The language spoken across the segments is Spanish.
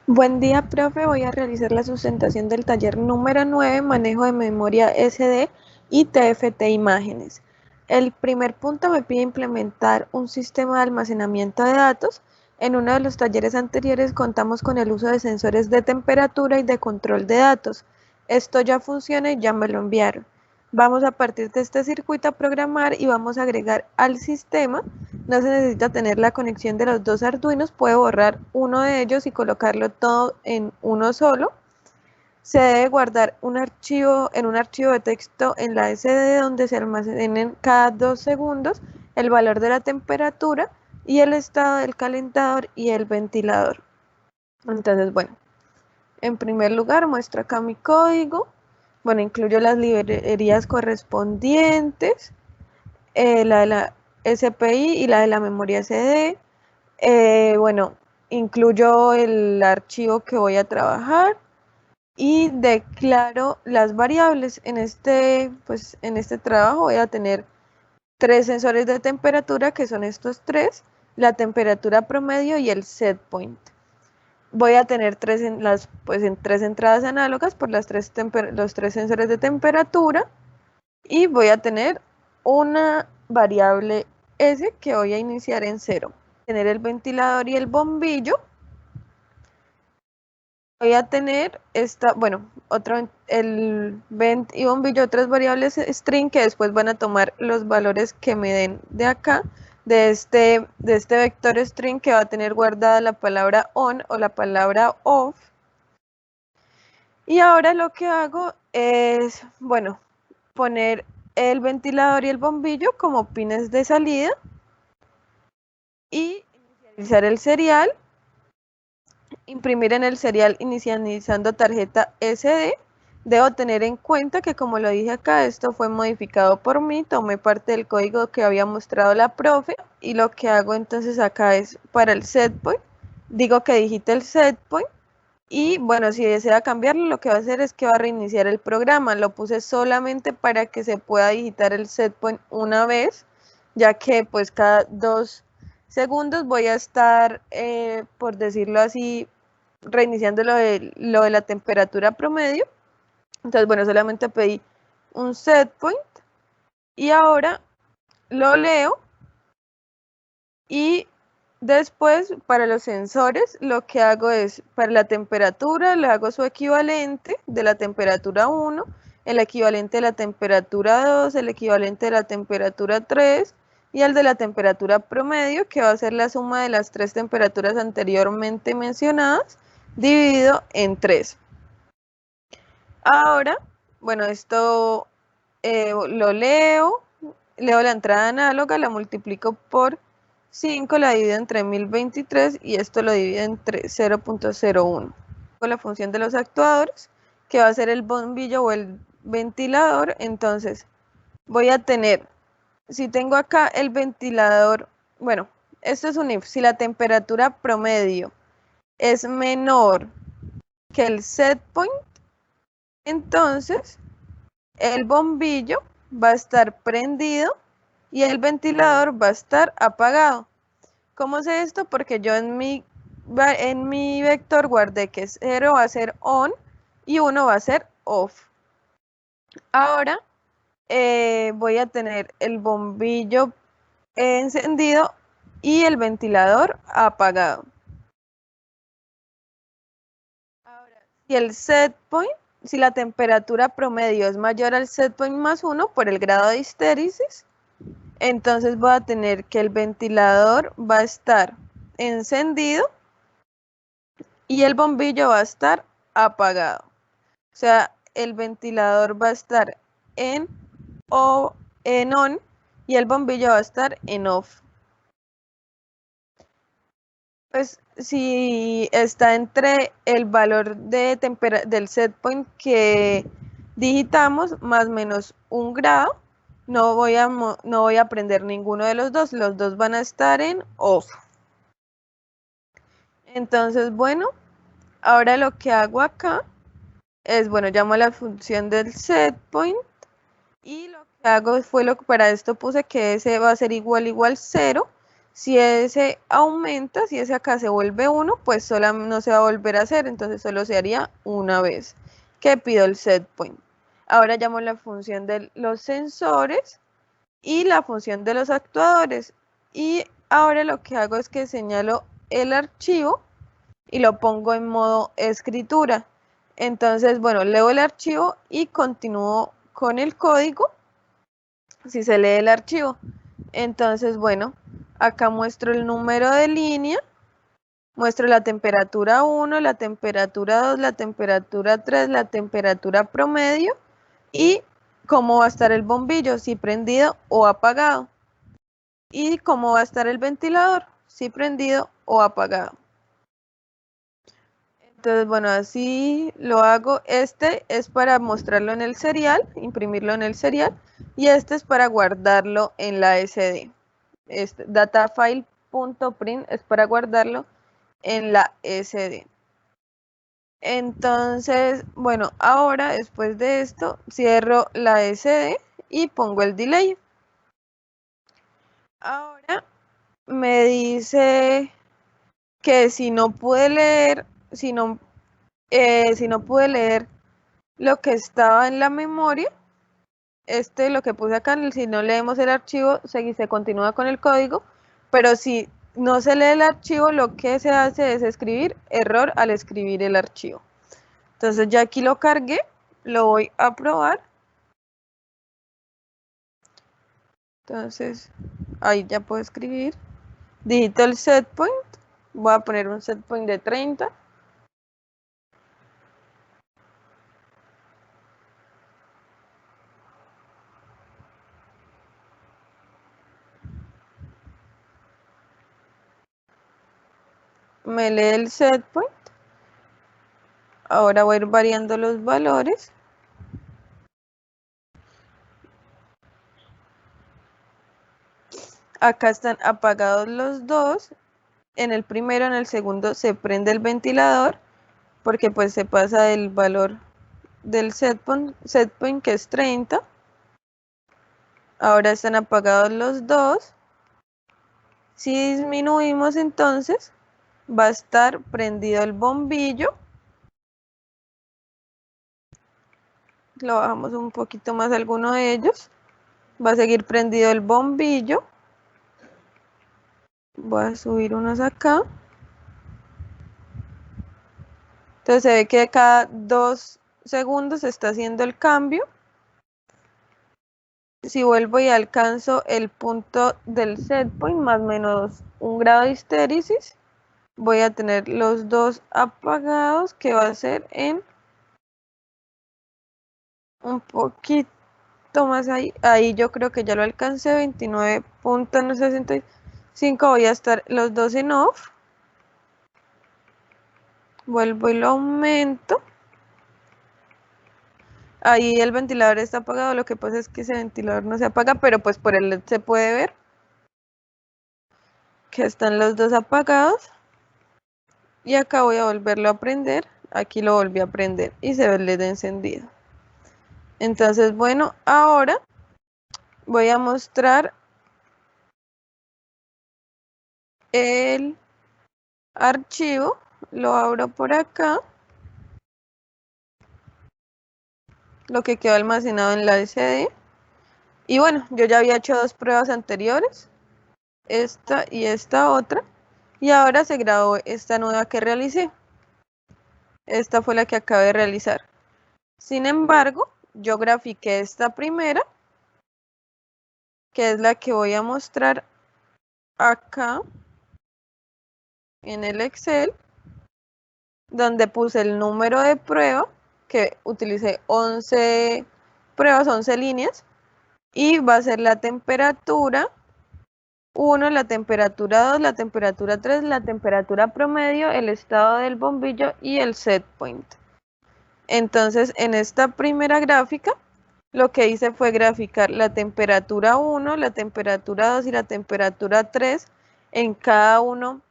Buen día, profe. Voy a realizar la sustentación del taller número 9, manejo de memoria SD y TFT imágenes. El primer punto me pide implementar un sistema de almacenamiento de datos. En uno de los talleres anteriores contamos con el uso de sensores de temperatura y de control de datos. Esto ya funciona y ya me lo enviaron. Vamos a partir de este circuito a programar y vamos a agregar al sistema. No se necesita tener la conexión de los dos Arduinos, puede borrar uno de ellos y colocarlo todo en uno solo. Se debe guardar en un archivo de texto en la SD donde se almacenen cada 2 segundos el valor de la temperatura y el estado del calentador y el ventilador. Entonces, bueno, en primer lugar muestro acá mi código. Bueno, incluyo las librerías correspondientes, la de la SPI y la de la memoria CD. Bueno, incluyo el archivo que voy a trabajar y declaro las variables. En este trabajo voy a tener 3 sensores de temperatura, que son estos 3, la temperatura promedio y el set point. Voy a tener en 3 entradas análogas por los 3 sensores de temperatura y voy a tener una variable S que voy a iniciar en 0. Tener el ventilador y el bombillo. Voy a tener el vent y bombillo, otras variables string que después van a tomar los valores que me den de acá, de este vector string que va a tener guardada la palabra on o la palabra off. Y ahora lo que hago es, bueno, poner el ventilador y el bombillo como pines de salida y inicializar el serial, imprimir en el serial inicializando tarjeta SD. Debo tener en cuenta que, como lo dije acá, esto fue modificado por mí, tomé parte del código que había mostrado la profe y lo que hago entonces acá es para el setpoint, digo que digite el setpoint. Y bueno, si desea cambiarlo, lo que va a hacer es que va a reiniciar el programa. Lo puse solamente para que se pueda digitar el setpoint una vez, ya que pues cada 2 segundos voy a estar, por decirlo así, reiniciando lo de la temperatura promedio. Entonces, bueno, solamente pedí un setpoint y ahora lo leo y después, para los sensores, lo que hago es, para la temperatura, le hago su equivalente de la temperatura 1, el equivalente de la temperatura 2, el equivalente de la temperatura 3 y el de la temperatura promedio, que va a ser la suma de las 3 temperaturas anteriormente mencionadas, dividido en 3. Ahora, bueno, esto lo leo la entrada análoga, la multiplico por 5, la divido entre 1023 y esto lo divido entre 0.01. Con la función de los actuadores, que va a ser el bombillo o el ventilador, entonces voy a tener, si tengo acá el ventilador, bueno, esto es un if, si la temperatura promedio es menor que el set point, entonces el bombillo va a estar prendido y el ventilador va a estar apagado. ¿Cómo sé esto? Porque yo en mi vector guardé que 0 va a ser on y 1 va a ser off. Ahora voy a tener el bombillo encendido y el ventilador apagado. Ahora, si la temperatura promedio es mayor al set point más 1 por el grado de histéresis, entonces voy a tener que el ventilador va a estar encendido y el bombillo va a estar apagado. O sea, el ventilador va a estar en on y el bombillo va a estar en off. Pues si está entre el valor del set point que digitamos más menos 1 grado, no voy a prender ninguno de los dos van a estar en off. Entonces, bueno, ahora lo que hago acá es, bueno, llamo a la función del setpoint y lo que hago fue para esto puse que ese va a ser igual 0. Si ese aumenta, si ese acá se vuelve 1, pues solo no se va a volver a hacer, entonces solo se haría una vez que pido el set point. Ahora llamo la función de los sensores y la función de los actuadores. Y ahora lo que hago es que señalo el archivo y lo pongo en modo escritura. Entonces, bueno, leo el archivo y continúo con el código si se lee el archivo. Entonces, bueno, acá muestro el número de línea, muestro la temperatura 1, la temperatura 2, la temperatura 3, la temperatura promedio y cómo va a estar el bombillo, si prendido o apagado. Y cómo va a estar el ventilador, si prendido o apagado. Entonces, bueno, así lo hago. Este es para mostrarlo en el serial, imprimirlo en el serial, y este es para guardarlo en la SD. Este, datafile.print es para guardarlo en la SD. Entonces, bueno, ahora después de esto, cierro la SD y pongo el delay. Ahora me dice que si no pude leer, si no pude leer lo que estaba en la memoria, lo que puse acá, si no leemos el archivo, se continúa con el código, pero si no se lee el archivo, lo que se hace es escribir error al escribir el archivo. Entonces ya aquí lo cargué, lo voy a probar. Entonces ahí ya puedo escribir. Digito el set point, voy a poner un set point de 30. Me lee el set point. Ahora voy a ir variando los valores. Acá están apagados los dos. En el primero, en el segundo se prende el ventilador porque pues se pasa el valor del set point que es 30. Ahora están apagados los dos. Si disminuimos entonces va a estar prendido el bombillo. Lo bajamos un poquito más a alguno de ellos. Va a seguir prendido el bombillo. Voy a subir unos acá. Entonces se ve que cada 2 segundos se está haciendo el cambio. Si vuelvo y alcanzo el punto del set point, más o menos 1 grado de histéresis, voy a tener los dos apagados, que va a ser en un poquito más ahí. Ahí yo creo que ya lo alcancé, 29.65. Voy a estar los dos en off. Vuelvo y lo aumento. Ahí el ventilador está apagado, lo que pasa es que ese ventilador no se apaga, pero pues por el LED se puede ver que están los dos apagados. Y acá voy a volverlo a prender, aquí lo volví a prender y se ve el LED encendido. Entonces, bueno, ahora voy a mostrar el archivo, lo abro por acá, lo que quedó almacenado en la SD. Y bueno, yo ya había hecho 2 pruebas anteriores, esta y esta otra, y ahora se grabó esta nueva que realicé. Esta fue la que acabé de realizar. Sin embargo, yo grafiqué esta primera, que es la que voy a mostrar acá en el Excel, donde puse el número de prueba, que utilicé 11 pruebas, 11 líneas, y va a ser la temperatura 1, la temperatura 2, la temperatura 3, la temperatura promedio, el estado del bombillo y el set point. Entonces, en esta primera gráfica, lo que hice fue graficar la temperatura 1, la temperatura 2 y la temperatura 3 en cada uno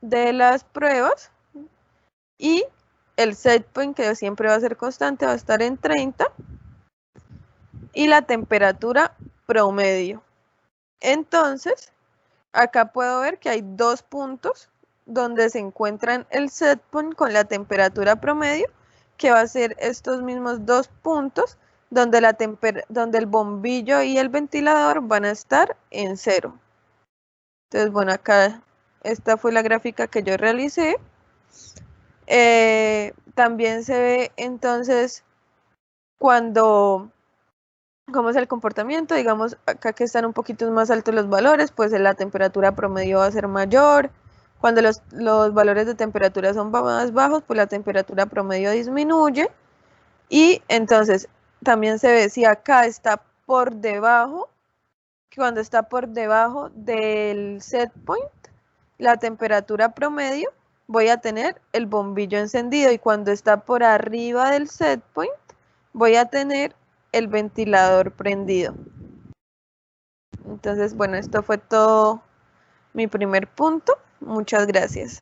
de las pruebas, y el set point, que siempre va a ser constante, va a estar en 30, y la temperatura promedio. Entonces, acá puedo ver que hay dos puntos donde se encuentran el set point con la temperatura promedio, que va a ser estos mismos dos puntos donde, donde el bombillo y el ventilador van a estar en 0. Entonces, bueno, acá esta fue la gráfica que yo realicé. También se ve entonces cómo es el comportamiento. Digamos, acá que están un poquito más altos los valores, pues la temperatura promedio va a ser mayor. Cuando los valores de temperatura son más bajos, pues la temperatura promedio disminuye. Y entonces también se ve si acá está por debajo, cuando está por debajo del set point, la temperatura promedio, voy a tener el bombillo encendido, y cuando está por arriba del set point, voy a tener el ventilador prendido. Entonces, bueno, esto fue todo mi primer punto. Muchas gracias.